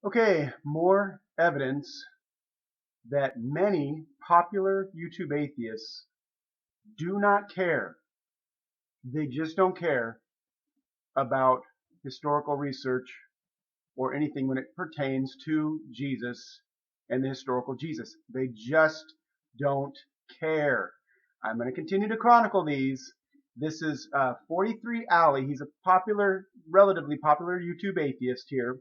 Okay, more evidence that many popular YouTube atheists do not care. They just don't care about historical research or anything when it pertains to Jesus and the historical Jesus. They just don't care. I'm going to continue to chronicle these. This is 43Alley. He's a popular, relatively popular YouTube atheist here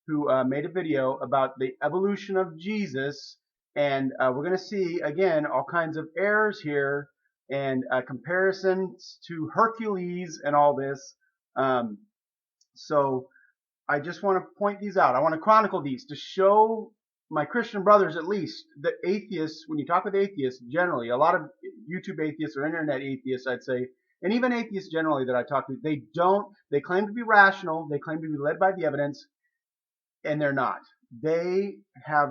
who made a video about the evolution of Jesus. And we're going to see, again, all kinds of errors here and comparisons to Hercules and all this. So I just want to point these out. I want to chronicle these to show my Christian brothers, at least, that atheists, when you talk with atheists generally, a lot of YouTube atheists or internet atheists, I'd say, and even atheists generally that I talk to, they claim to be rational, they claim to be led by the evidence, and they're not. They have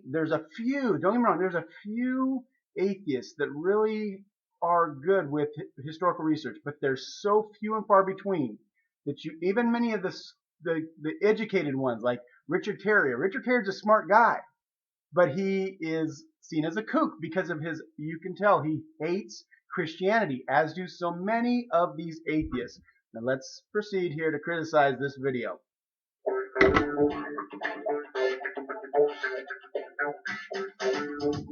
there's a few, don't get me wrong, there's a few atheists that really are good with historical research, but they're so few and far between that even many of the educated ones, like Richard Carrier. Richard Carrier's a smart guy, but he is seen as a kook because of you can tell he hates Christianity, as do so many of these atheists. Now let's proceed here to criticize this video.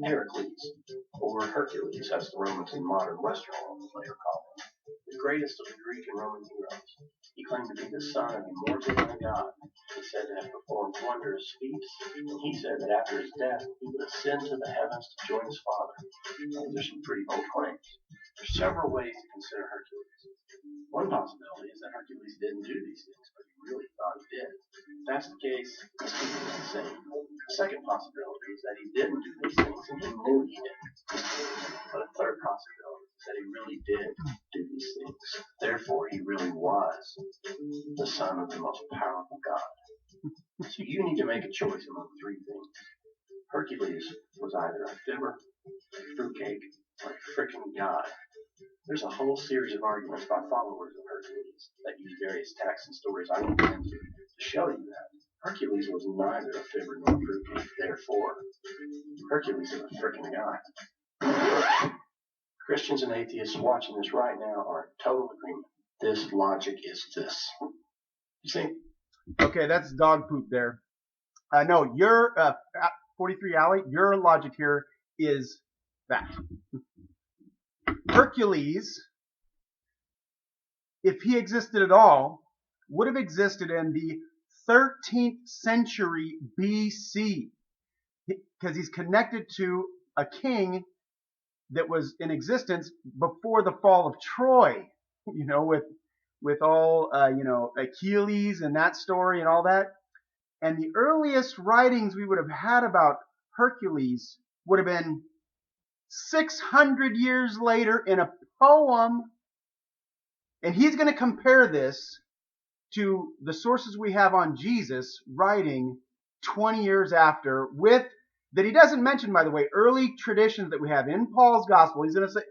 Hercules, or Hercules, as the Romans and modern Western Romans later called him, the greatest of the Greek and Roman heroes. He claimed to be the son of immortal God. He said to have performed wondrous feats, and he said that after his death he would ascend to the heavens to join his father. These are some pretty bold claims. There's several ways to consider Hercules. One possibility is that Hercules didn't do these things, but he really thought he did. If that's the case, he's keeping it insane. The second possibility is that he didn't do these things and he knew he didn't. But a third possibility is that he really did do these things. Therefore, he really was the son of the most powerful God. So you need to make a choice among three things. Hercules was either a fibber, a fruitcake, or a freaking god. There's a whole series of arguments by followers of Hercules that use various texts and stories I won't get into to show you that Hercules was neither a fibber nor a fruitcake. Therefore, Hercules is a freaking god. Christians and atheists watching this right now are in total agreement. This logic is this. You see? Okay, that's dog poop there. No, your 43Alley, your logic here is that Hercules, if he existed at all, would have existed in the 13th century BC, because he's connected to a king that was in existence before the fall of Troy, with all, Achilles and that story and all that. And the earliest writings we would have had about Hercules would have been 600 years later in a poem. And he's going to compare this to the sources we have on Jesus writing 20 years after, with that he doesn't mention, by the way, early traditions that we have in Paul's gospel. He's going to say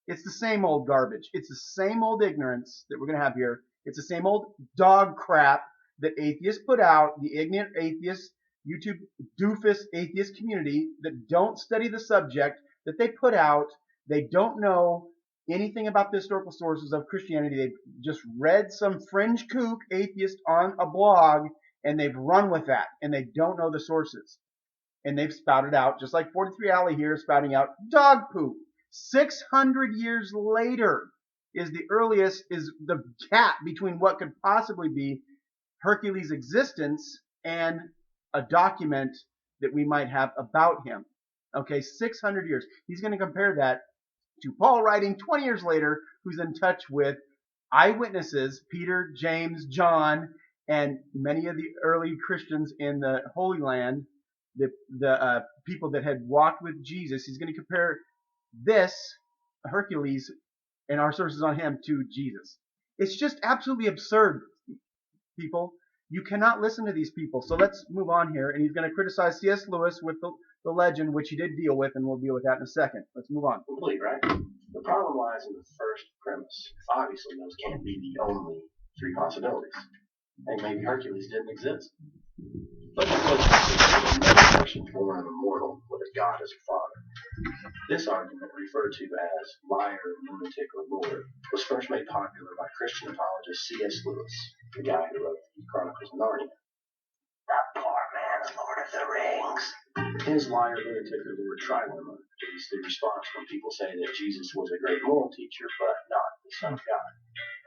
it's the same old garbage. It's the same old ignorance that we're going to have here. It's the same old dog crap that atheists put out, the ignorant atheist, YouTube doofus atheist community that don't study the subject that they put out. They don't know anything about the historical sources of Christianity. They've just read some fringe kook atheist on a blog and they've run with that, and they don't know the sources. And they've spouted out, just like 43Alley here spouting out dog poop. 600 years later is the gap between what could possibly be Hercules' existence and a document that we might have about him. Okay, 600 years. He's going to compare that to Paul writing 20 years later, who's in touch with eyewitnesses, Peter, James, John, and many of the early Christians in the Holy Land, the people that had walked with Jesus. He's going to compare this, Hercules, and our sources on him to Jesus. It's just absolutely absurd, people. You cannot listen to these people. So let's move on here. And he's going to criticize CS Lewis with the legend, which he did deal with, and we'll deal with that in a second. Let's move on. Complete, right? The problem lies in the first premise. Obviously, those can't be the only three possibilities. And maybe Hercules didn't exist. But because Jesus was never actually born of a mortal with a God as a father. This argument, referred to as liar, lunatic, or lord, was first made popular by Christian apologist CS Lewis, the guy who wrote the Chronicles of Narnia. That poor man's Lord of the Rings. His liar, lunatic, or Lord Trilemma is the response when people say that Jesus was a great moral teacher, but not the Son of God.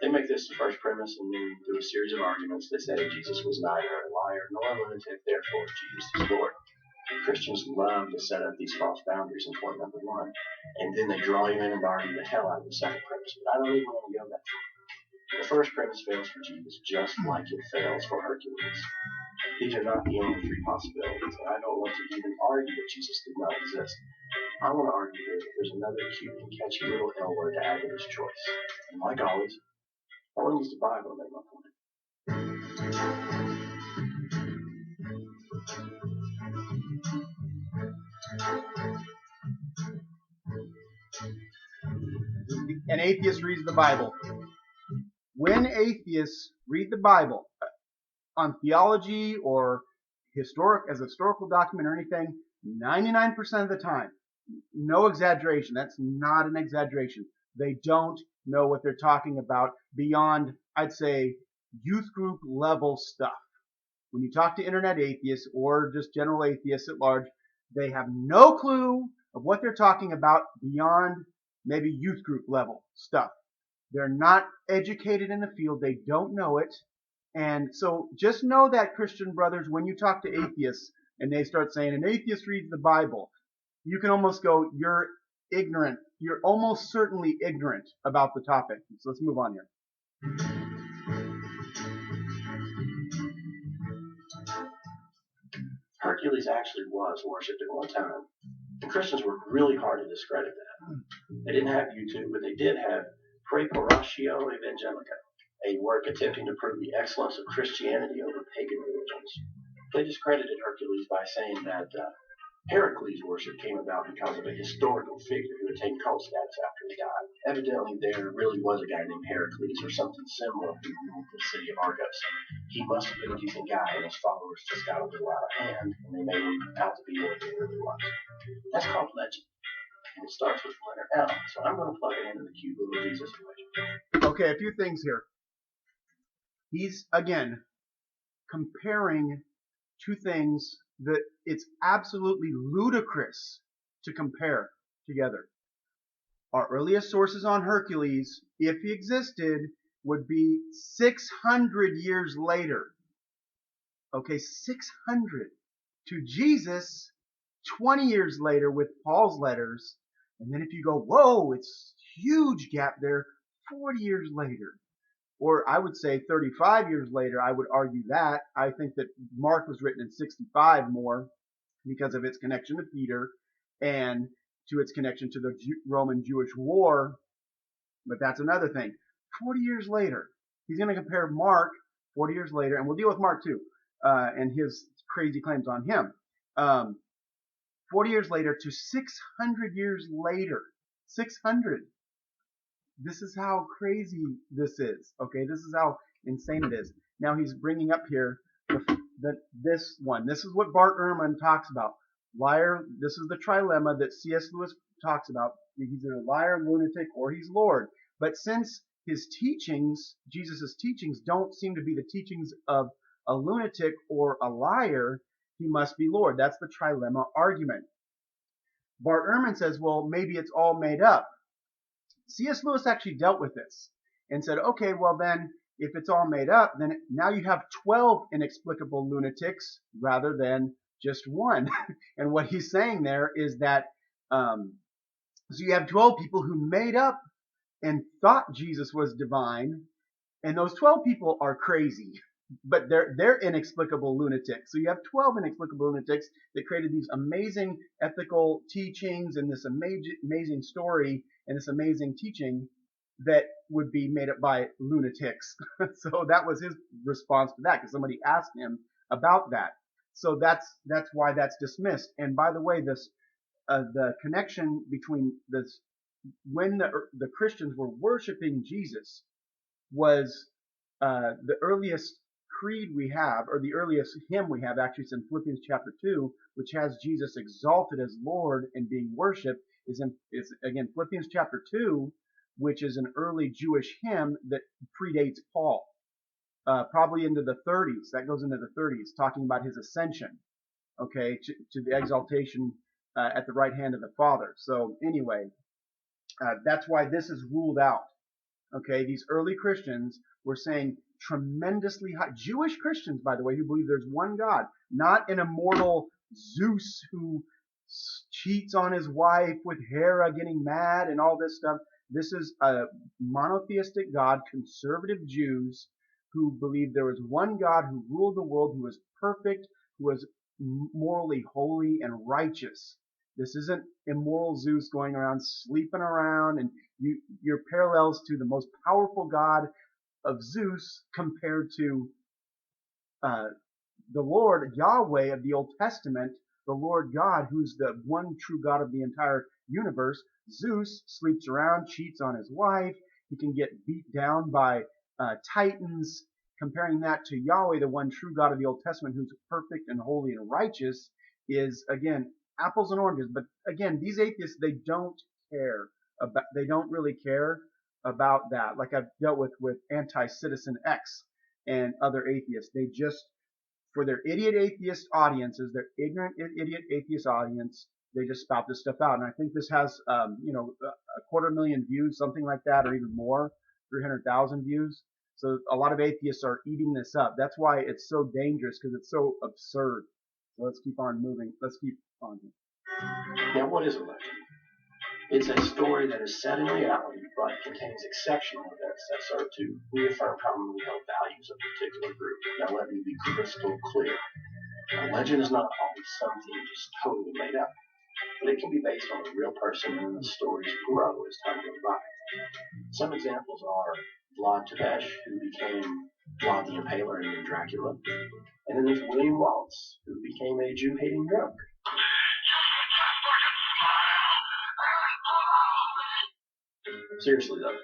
They make this the first premise, and then through a series of arguments, they say Jesus was neither a liar nor a lunatic, therefore Jesus is Lord. Christians love to set up these false boundaries in point number one, and then they draw you in and argue the hell out of the second premise, but I don't even want to go that far. The first premise fails for Jesus just like it fails for Hercules. These are not the only three possibilities, and I don't want to even argue that Jesus did not exist. I want to argue here that there's another cute and catchy little L word to add to this choice. And like always, I want to use the Bible to make my point. An atheist reads the Bible. When atheists read the Bible on theology or as a historical document or anything, 99% of the time, no exaggeration, that's not an exaggeration, they don't know what they're talking about beyond, I'd say, youth group level stuff. When you talk to internet atheists or just general atheists at large, they have no clue of what they're talking about beyond maybe youth group level stuff. They're not educated in the field. They don't know it. And so just know that, Christian brothers, when you talk to atheists and they start saying an atheist reads the Bible, you can almost go, you're ignorant. You're almost certainly ignorant about the topic. So let's move on here. Hercules actually was worshipped at one time, and Christians worked really hard to discredit that. They didn't have YouTube, but they did have Preparatio Evangelica, a work attempting to prove the excellence of Christianity over pagan religions. They discredited Hercules by saying that Heracles' worship came about because of a historical figure who attained cult status after he died. Evidently, there really was a guy named Heracles or something similar who ruled the city of Argos. He must have been a decent guy, and his followers just got a little out of hand, and they made him out to be more than he really was. That's called legend, and it starts with the letter L, so I'm going to plug it into the cute little Jesus equation. Okay, a few things here. He's, again, comparing two things that it's absolutely ludicrous to compare together. Our earliest sources on Hercules, if he existed, would be 600 years later. Okay, 600. To Jesus, 20 years later with Paul's letters. And then if you go, whoa, it's huge gap there, 40 years later. Or I would say 35 years later, I would argue that. I think that Mark was written in 65 more because of its connection to Peter and to its connection to the Roman-Jewish War. But that's another thing. 40 years later, he's going to compare Mark 40 years later, and we'll deal with Mark too, and his crazy claims on him. 40 years later to 600 years later. 600. This is how crazy this is. Okay, this is how insane it is. Now he's bringing up here this one. This is what Bart Ehrman talks about. Liar. This is the trilemma that C.S. Lewis talks about. He's either a liar, lunatic, or he's Lord. But since his teachings, Jesus' teachings, don't seem to be the teachings of a lunatic or a liar, he must be Lord. That's the trilemma argument. Bart Ehrman says, well, maybe it's all made up. C.S. Lewis actually dealt with this and said, okay, well then, if it's all made up, then now you have 12 inexplicable lunatics rather than just one. And what he's saying there is that, so you have 12 people who made up and thought Jesus was divine, and those 12 people are crazy, but they're inexplicable lunatics. So you have 12 inexplicable lunatics that created these amazing ethical teachings and this amazing story and this amazing teaching that would be made up by lunatics. So that was his response to that, because somebody asked him about that. So that's why that's dismissed. And by the way, this the connection between this, when the Christians were worshiping Jesus, was the earliest creed we have, or the earliest hymn we have, actually, is in Philippians chapter 2, which has Jesus exalted as Lord and being worshipped, is again Philippians chapter 2, which is an early Jewish hymn that predates Paul, probably into the 30s. That goes into the 30s, talking about his ascension, okay, to the exaltation at the right hand of the Father. So anyway, that's why this is ruled out. Okay, these early Christians were saying tremendously high, Jewish Christians, by the way, who believe there's one God, not an immortal Zeus who cheats on his wife with Hera getting mad and all this stuff. This is a monotheistic God, conservative Jews who believed there was one God who ruled the world, who was perfect, who was morally holy and righteous. This isn't immoral Zeus going around sleeping around, and your parallels to the most powerful God of Zeus compared to the Lord Yahweh of the Old Testament, the Lord God, who's the one true God of the entire universe. Zeus sleeps around, cheats on his wife. He can get beat down by titans. Comparing that to Yahweh, the one true God of the Old Testament, who's perfect and holy and righteous, is again apples and oranges. But again, these atheists, they don't really care about that. Like I've dealt with anti-Citizen X and other atheists. They just, for their idiot atheist audiences, their ignorant idiot atheist audience, they just spout this stuff out. And I think this has, a 250,000 views, something like that, or even more, 300,000 views. So a lot of atheists are eating this up. That's why it's so dangerous, because it's so absurd. So let's keep on moving. Let's keep on. Now, what is a legend? It's a story that is set in reality, but contains exceptional events that serve to reaffirm commonly held values of a particular group. Now, let me be crystal clear. A legend is not always something just totally made up, but it can be based on a real person, and the stories grow as time goes by. Some examples are Vlad Tepes, who became Vlad the Impaler in Dracula, and then there's William Wallace, who became a Jew-hating drunk. Seriously though,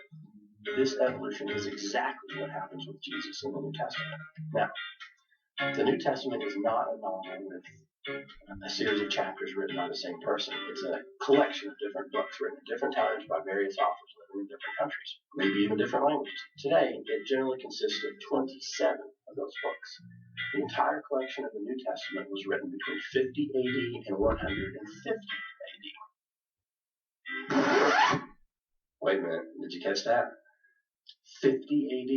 this evolution is exactly what happens with Jesus in the New Testament. Now, the New Testament is not a novel with a series of chapters written by the same person. It's a collection of different books written at different times by various authors living in different countries, maybe even different languages. Today, it generally consists of 27 of those books. The entire collection of the New Testament was written between 50 AD and 150 AD. Wait a minute, did you catch that? 50 AD.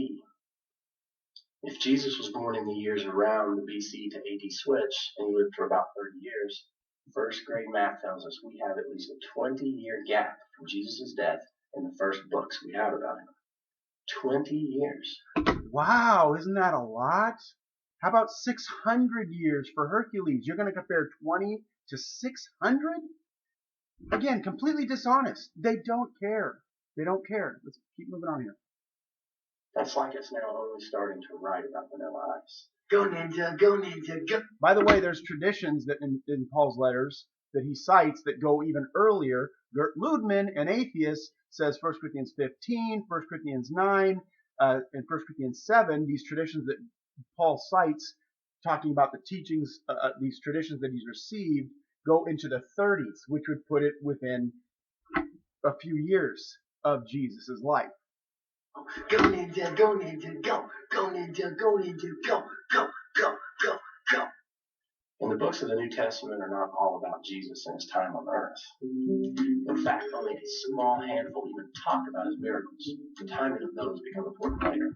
If Jesus was born in the years around the BC to AD switch, and he lived for about 30 years, first grade math tells us we have at least a 20-year gap from Jesus' death and the first books we have about him. 20 years. Wow, isn't that a lot? How about 600 years for Hercules? You're going to compare 20 to 600? Again, completely dishonest. They don't care. They don't care. Let's keep moving on here. That's like it's now only starting to write about Vanilla Ice. Go ninja, go ninja, go. By the way, there's traditions that in Paul's letters that he cites that go even earlier. Gert Ludman, an atheist, says 1 Corinthians 15, 1 Corinthians 9, and 1 Corinthians 7, these traditions that Paul cites, talking about the teachings, these traditions that he's received, go into the 30s, which would put it within a few years of Jesus' life. Go ninja, go ninja, go. Go ninja, go ninja, go. Go, go, go, go. And the books of the New Testament are not all about Jesus and his time on earth. In fact, only a small handful even talk about his miracles. The timing of those become important later.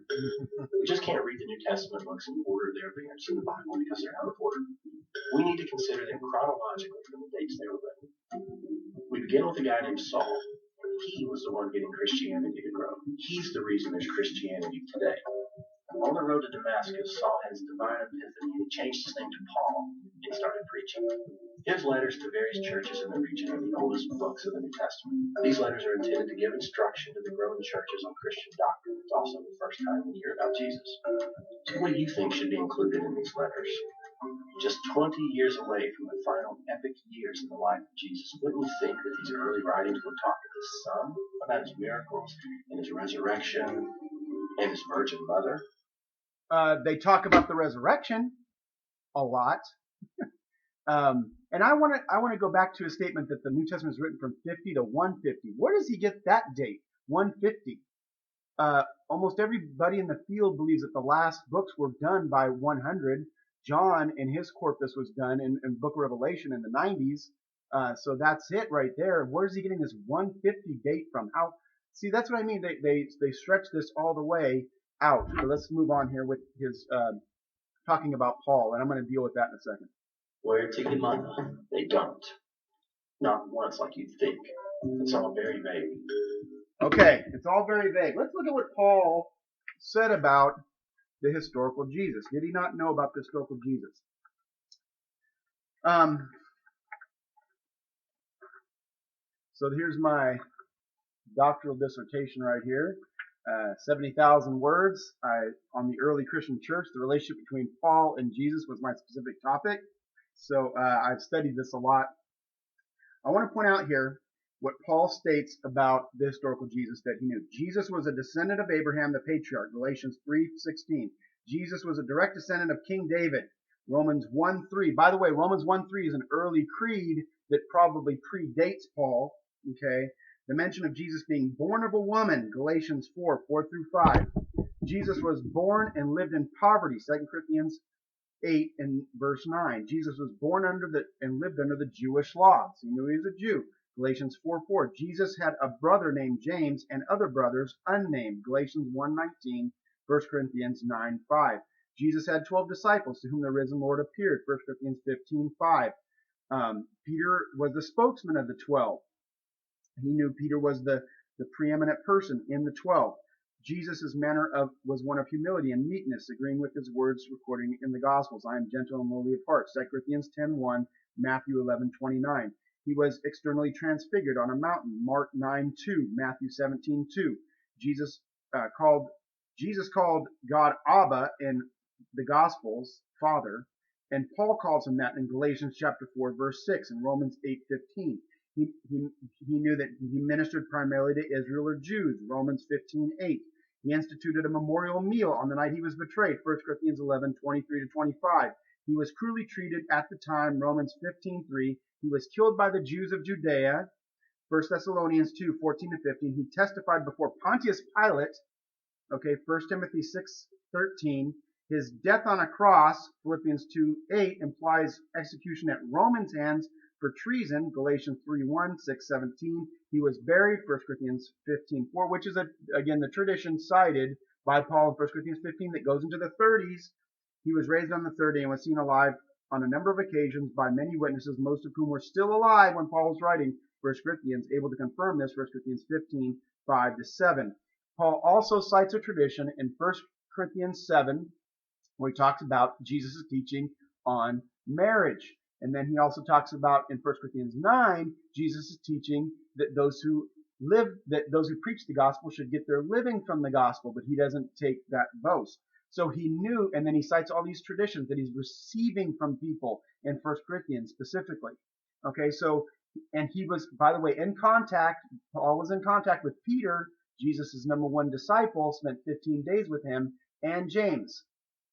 We just can't read the New Testament books in order their appearance in the Bible because they're out of order. We need to consider them chronologically from the dates they were written. We begin with a guy named Saul. He was the one getting Christianity to grow. He's the reason there's Christianity today. On the road to Damascus, Saul had his divine epiphany and he changed his name to Paul and started preaching. His letters to various churches in the region are the oldest books of the New Testament. These letters are intended to give instruction to the growing churches on Christian doctrine. It's also the first time we hear about Jesus. What do you think should be included in these letters? Just 20 years away from the final epic years in the life of Jesus, wouldn't you think that these early writings would talk to his son about his miracles and his resurrection and his virgin mother? They talk about the resurrection a lot. And I want to go back to a statement that the New Testament is written from 50 to 150. Where does he get that date? 150. Almost everybody in the field believes that the last books were done by 100. John and his corpus was done in Book of Revelation in the 90s. So that's it right there. Where's he getting this 150 date from? How? See, that's what I mean. They stretch this all the way out. So let's move on here with his talking about Paul, and I'm going to deal with that in a second. Where to your mother? They don't. Not once like you'd think. It's all very vague. Okay, it's all very vague. Let's look at what Paul said about the historical Jesus. Did he not know about the historical Jesus? So here's my doctoral dissertation right here. 70,000 words on the early Christian church. The relationship between Paul and Jesus was my specific topic. So I've studied this a lot. I want to point out here what Paul states about the historical Jesus that he knew. Jesus was a descendant of Abraham the patriarch, Galatians 3:16. Jesus was a direct descendant of King David, Romans 1:3. By the way, Romans 1:3 is an early creed that probably predates Paul. Okay, the mention of Jesus being born of a woman, Galatians 4:4-5. Jesus was born and lived in poverty, 2 Corinthians 8 and verse 9. Jesus was born and lived under the Jewish law. So he knew he was a Jew. Galatians 4:4. Jesus had a brother named James and other brothers unnamed. Galatians 1:19. 1 Corinthians 9:5. Jesus had 12 disciples to whom the risen Lord appeared. 1 Corinthians 15:5. Peter was the spokesman of the 12. He knew Peter was the preeminent person in the 12. Jesus' manner was one of humility and meekness, agreeing with his words recording in the Gospels. I am gentle and lowly of heart. 2 Corinthians 10:1, Matthew 11:29. He was externally transfigured on a mountain. Mark 9:2, Matthew 17:2. Jesus called God Abba in the Gospels, Father, and Paul calls him that in Galatians chapter 4, verse 6, and Romans 8:15. He knew that he ministered primarily to Israel or Jews, Romans 15:8. He instituted a memorial meal on the night he was betrayed, 1 Corinthians 11:23-25. He was cruelly treated at the time, Romans 15:3. He was killed by the Jews of Judea, 1 Thessalonians 2:14-15. He testified before Pontius Pilate, okay, 1 Timothy 6:13. His death on a cross, Philippians 2:8, implies execution at Romans' hands for treason, Galatians 3:1, 6:17. He was buried, 1 Corinthians 15:4, which is, again, the tradition cited by Paul in 1 Corinthians 15 that goes into the 30s. He was raised on the third day and was seen alive on a number of occasions by many witnesses, most of whom were still alive when Paul was writing 1 Corinthians, able to confirm this, 1 Corinthians 15, 5-7. Paul also cites a tradition in 1 Corinthians 7, where he talks about Jesus' teaching on marriage. And then he also talks about in 1 Corinthians 9, Jesus' teaching that those who preach the gospel should get their living from the gospel, but he doesn't take that boast. So he knew, and then he cites all these traditions that he's receiving from people in 1 Corinthians specifically. Okay, so, and he was, by the way, Paul was in contact with Peter, Jesus' number one disciple, spent 15 days with him, and James,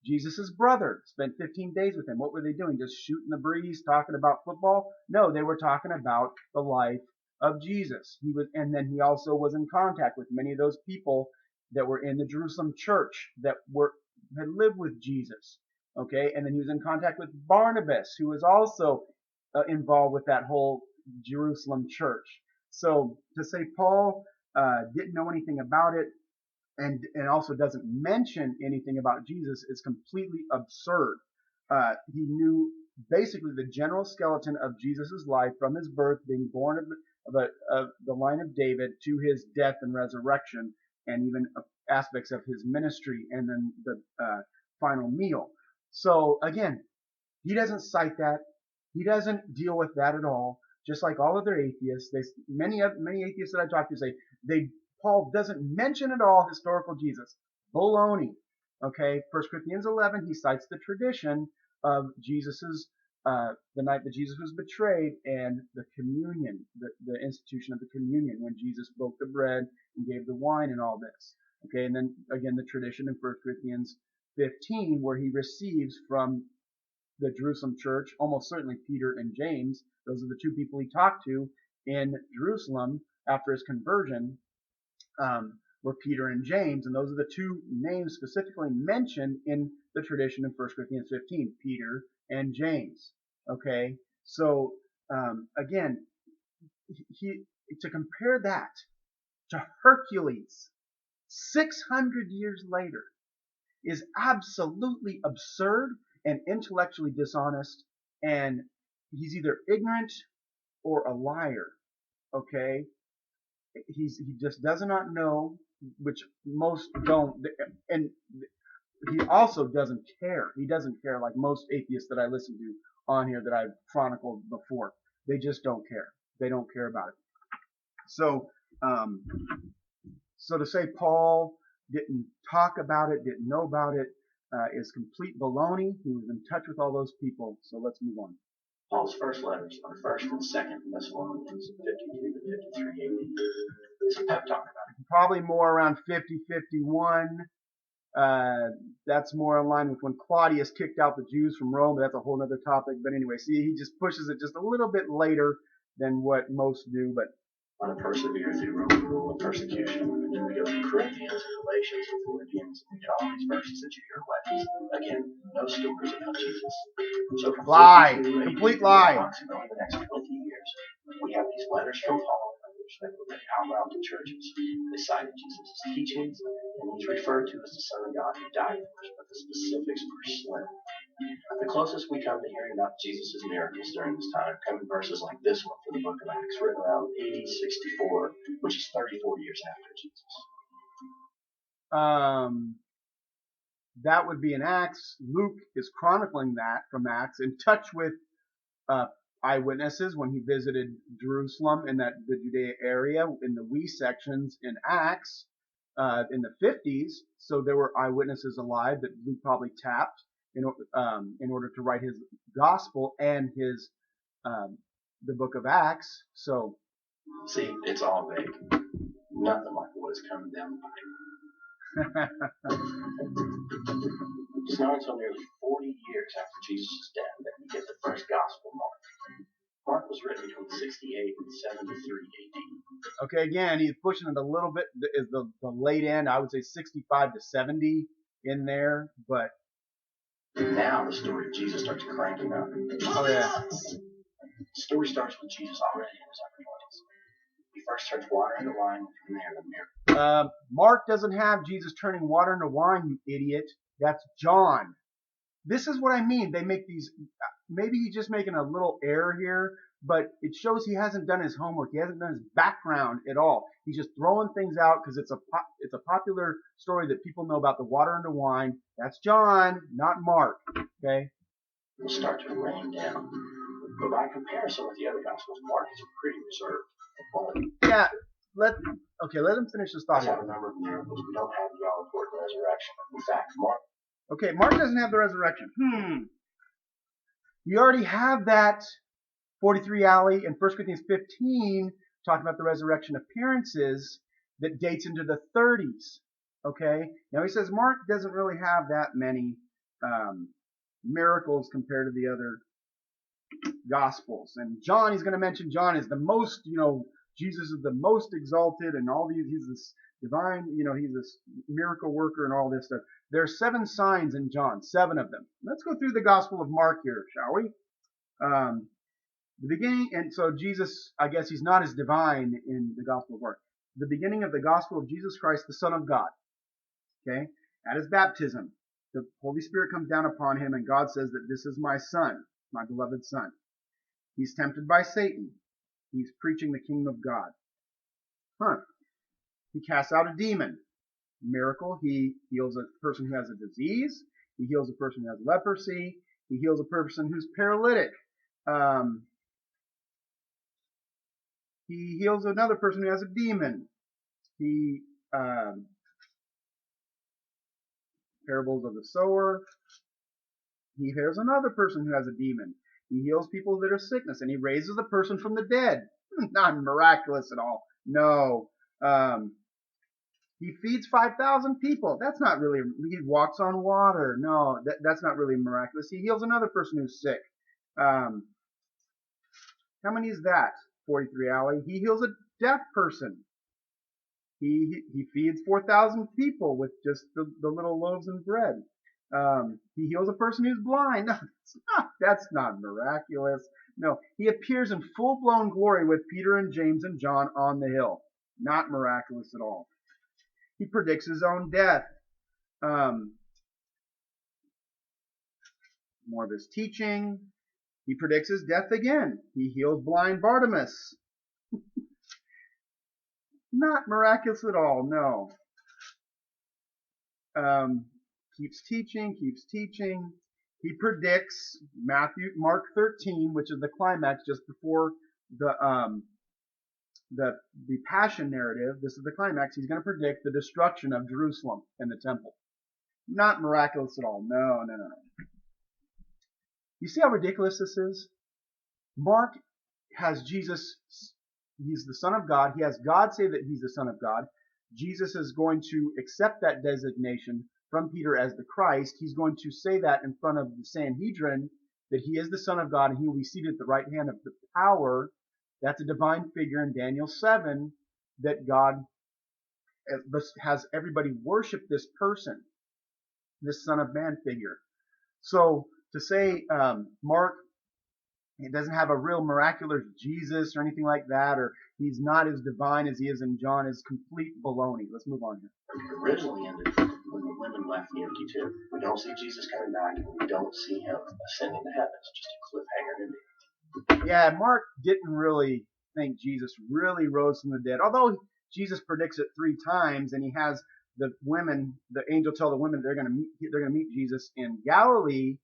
Jesus' brother, spent 15 days with him. What were they doing? Just shooting the breeze, talking about football? No, they were talking about the life of Jesus. And then he also was in contact with many of those people that were in the Jerusalem church that had lived with Jesus. Okay, and then he was in contact with Barnabas, who was also involved with that whole Jerusalem church. So to say Paul didn't know anything about it, and also doesn't mention anything about Jesus is completely absurd. He knew basically the general skeleton of Jesus' life from his birth, being born of the line of David, to his death and resurrection, and even aspects of his ministry, and then the final meal. So again, he doesn't cite that. He doesn't deal with that at all. Just like all other atheists, many atheists that I talk to say Paul doesn't mention at all historical Jesus. Baloney. Okay, 1 Corinthians 11, he cites the tradition of Jesus's, the night that Jesus was betrayed, and the communion, the institution of the communion, when Jesus broke the bread and gave the wine and all this. Okay, and then again the tradition in 1 Corinthians 15, where he receives from the Jerusalem church, almost certainly Peter and James. Those are the two people he talked to in Jerusalem after his conversion, were Peter and James, and those are the two names specifically mentioned in the tradition in 1 Corinthians 15, Peter and James. Okay, so again, to compare that to Hercules 600 years later is absolutely absurd and intellectually dishonest, and he's either ignorant or a liar. Okay, he just does not know, which most don't, and he also doesn't care. He doesn't care like most atheists that I listen to on here that I've chronicled before. They just don't care. They don't care about it. So, so to say Paul didn't talk about it, didn't know about it, is complete baloney. He was in touch with all those people. So let's move on. Paul's first letters are 1st and 2nd Thessalonians, 52 to 53 AD. It's a pep talk about it. Probably more around 50, 51. That's more in line with when Claudius kicked out the Jews from Rome. That's a whole other topic. But anyway, see, he just pushes it just a little bit later than what most do. But on a persevere through Roman rule and persecution. And then we go through Corinthians and Galatians and Philippians, and we get all these verses that you hear lessons. Again, no stories about Jesus. So lie, complete lie. Approximately the next 20 years, we have these letters from Paul and others that were read out loud to churches. They cited Jesus' teachings, and he's referred to as the Son of God who died for us, but the specifics are slim. The closest we come to hearing about Jesus' miracles during this time come in verses like this one from the book of Acts, written around AD 64, which is 34 years after Jesus. That would be in Acts. Luke is chronicling that from Acts, in touch with eyewitnesses when he visited Jerusalem in the Judea area in the we sections in Acts in the 50s. So there were eyewitnesses alive that Luke probably tapped in order to write his gospel and his the book of Acts. So see, it's all vague. Nothing like what is coming down the pipe. It's not until nearly 40 years after Jesus' death that we get the first gospel, Mark. Mark was written between 68 and 73 AD. Okay, again, he's pushing it a little bit. Is the late end? I would say 65 to 70 in there, but now the story of Jesus starts cranking up. Oh yeah. The story starts with Jesus already in his upper 20s. He first turns water into wine, and from there the miracle. Mark doesn't have Jesus turning water into wine, you idiot. That's John. This is what I mean. They make these. Maybe he's just making a little error here, but it shows he hasn't done his homework. He hasn't done his background at all. He's just throwing things out because it's a popular story that people know about, the water into wine. That's John, not Mark. Okay. It'll start to rain down. But by comparison with the other Gospels, Mark is pretty reserved. Yeah. Let him finish his thought. He has a number of miracles. We don't have the all-important resurrection. In fact, Mark. Okay, Mark doesn't have the resurrection. You already have that 43Alley in 1 Corinthians 15 talking about the resurrection appearances that dates into the 30s. Okay, now he says Mark doesn't really have that many miracles compared to the other Gospels. And John, he's going to mention John is the most, Jesus is the most exalted and all these, he's this divine, he's this miracle worker and all this stuff. There are 7 signs in John, 7 of them. Let's go through the Gospel of Mark here, shall we? The beginning, and so Jesus, I guess he's not as divine in the Gospel of Mark. The beginning of the Gospel of Jesus Christ, the Son of God. Okay? At his baptism, the Holy Spirit comes down upon him and God says that this is my Son, my beloved Son. He's tempted by Satan. He's preaching the kingdom of God. He casts out a demon. Miracle. He heals a person who has a disease. He heals a person who has leprosy. He heals a person who's paralytic. He heals another person who has a demon. He parables of the sower. He heals another person who has a demon. He heals people that are sickness, and he raises a person from the dead. Not miraculous at all. No. He feeds 5,000 people. That's not really, he walks on water. No, that's not really miraculous. He heals another person who's sick. How many is that? 43Alley. He heals a deaf person. He feeds 4,000 people with just the little loaves and bread. He heals a person who's blind. No, that's not miraculous. No, he appears in full-blown glory with Peter and James and John on the hill. Not miraculous at all. He predicts his own death. More of his teaching. He predicts his death again. He heals blind Bartimaeus. Not miraculous at all, no. Keeps teaching. He predicts Mark 13, which is the climax just before the Passion narrative. This is the climax. He's going to predict the destruction of Jerusalem and the temple. Not miraculous at all. No. You see how ridiculous this is? Mark has Jesus, he's the Son of God. He has God say that he's the Son of God. Jesus is going to accept that designation from Peter as the Christ. He's going to say that in front of the Sanhedrin, that he is the Son of God and he will be seated at the right hand of the power. That's a divine figure in Daniel 7, that God has everybody worship this person, this Son of Man figure. So to say Mark, it doesn't have a real miraculous Jesus or anything like that, or he's not as divine as he is in John, is complete baloney. Let's move on here. It originally ended when the women left the empty tomb. We don't see Jesus coming back, and we don't see him ascending to heaven. It's just a cliffhanger ending. Yeah, Mark didn't really think Jesus really rose from the dead, although Jesus predicts it 3 times, and he has the women, the angel tell the women they're going to meet Jesus in Galilee,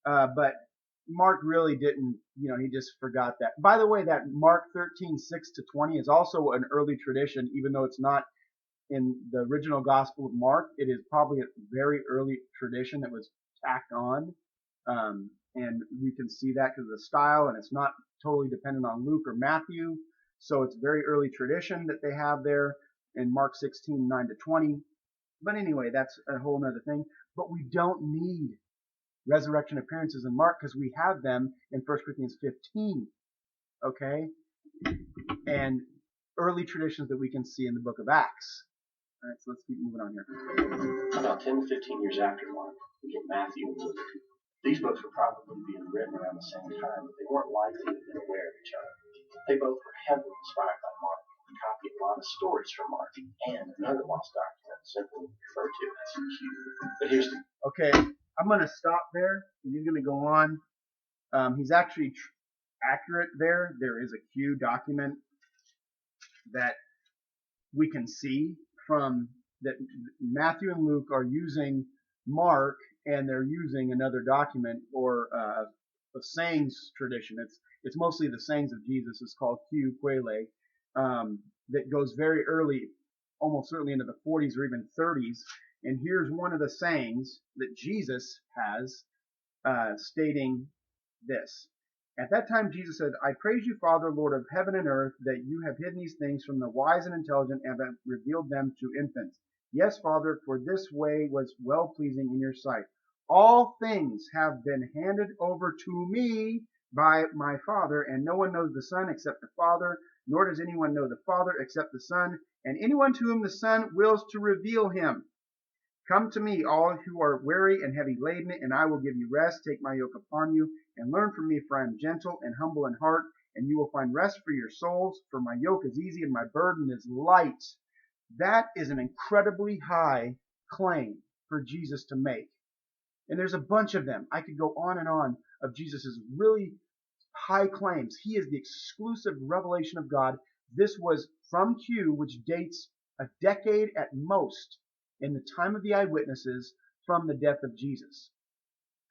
but Mark really didn't, he just forgot that. By the way, that Mark 13:6-20 is also an early tradition, even though it's not in the original Gospel of Mark. It is probably a very early tradition that was tacked on, and we can see that because of the style, and it's not totally dependent on Luke or Matthew. So it's very early tradition that they have there in Mark 16:9-20. But anyway, that's a whole nother thing. But we don't need resurrection appearances in Mark because we have them in 1 Corinthians 15. Okay? And early traditions that we can see in the book of Acts. All right, so let's keep moving on here. About 10 to 15 years after Mark, we get Matthew and Luke. These books were probably being written around the same time, but they weren't likely to have been aware of each other. They both were heavily inspired by Mark. We copied a lot of stories from Mark, and another lost document simply referred to as Q. But here's the... Okay, I'm going to stop there, and he's going to go on. He's actually accurate there. There is a Q document that we can see from that Matthew and Luke are using Mark, and they're using another document or a sayings tradition. It's mostly the sayings of Jesus. It's called Q Quele, that goes very early, almost certainly into the 40s or even 30s. And here's one of the sayings that Jesus has, stating this. At that time, Jesus said, I praise you, Father, Lord of heaven and earth, that you have hidden these things from the wise and intelligent and have revealed them to infants. Yes, Father, for this way was well-pleasing in your sight. All things have been handed over to me by my Father, and no one knows the Son except the Father, nor does anyone know the Father except the Son, and anyone to whom the Son wills to reveal him. Come to me, all who are weary and heavy laden, and I will give you rest. Take my yoke upon you, and learn from me, for I am gentle and humble in heart, and you will find rest for your souls, for my yoke is easy and my burden is light. That is an incredibly high claim for Jesus to make. And there's a bunch of them. I could go on and on of Jesus's really high claims. He is the exclusive revelation of God. This was from Q, which dates a decade at most in the time of the eyewitnesses from the death of Jesus.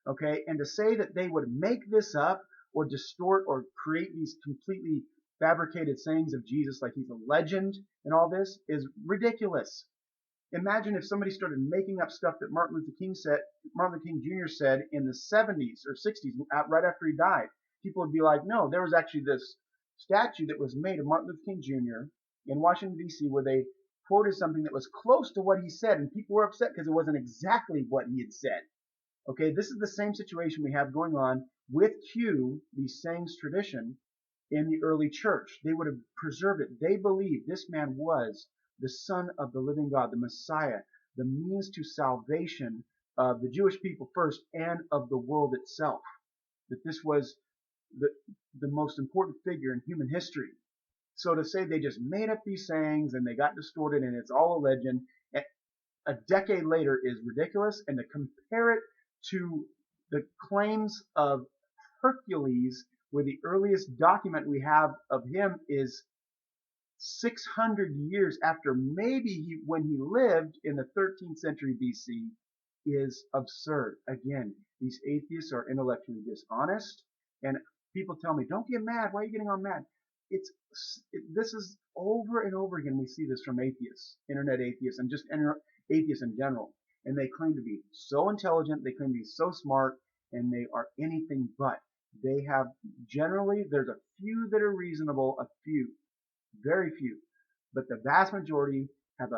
Okay, and to say that they would make this up or distort or create these completely fabricated sayings of Jesus like he's a legend and all this is ridiculous. Imagine if somebody started making up stuff that Martin Luther King Jr. said in the 70s or 60s, right after he died. People would be like, no, there was actually this statue that was made of Martin Luther King Jr. in Washington, D.C., where they quoted something that was close to what he said, and people were upset because it wasn't exactly what he had said. Okay, this is the same situation we have going on with Q, the sayings tradition, in the early church. They would have preserved it. They believed this man was the Son of the living God, the Messiah, the means to salvation of the Jewish people first and of the world itself. That this was the most important figure in human history. So to say they just made up these sayings and they got distorted and it's all a legend a decade later is ridiculous, and to compare it to the claims of Hercules, where the earliest document we have of him is 600 years after maybe when he lived in the 13th century BC, is absurd. Again, these atheists are intellectually dishonest, and people tell me, don't get mad. Why are you getting all mad? This is over and over again. We see this from atheists, internet atheists, and just atheists in general. And they claim to be so intelligent, they claim to be so smart, and they are anything but. They have generally, there's a few that are reasonable, a few, very few, but the vast majority have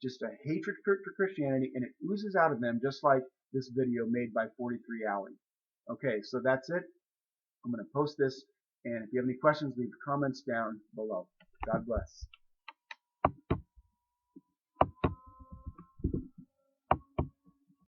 just a hatred for Christianity, and it oozes out of them, just like this video made by 43Alley. Okay, so that's it. I'm going to post this, and if you have any questions, leave comments down below. God bless.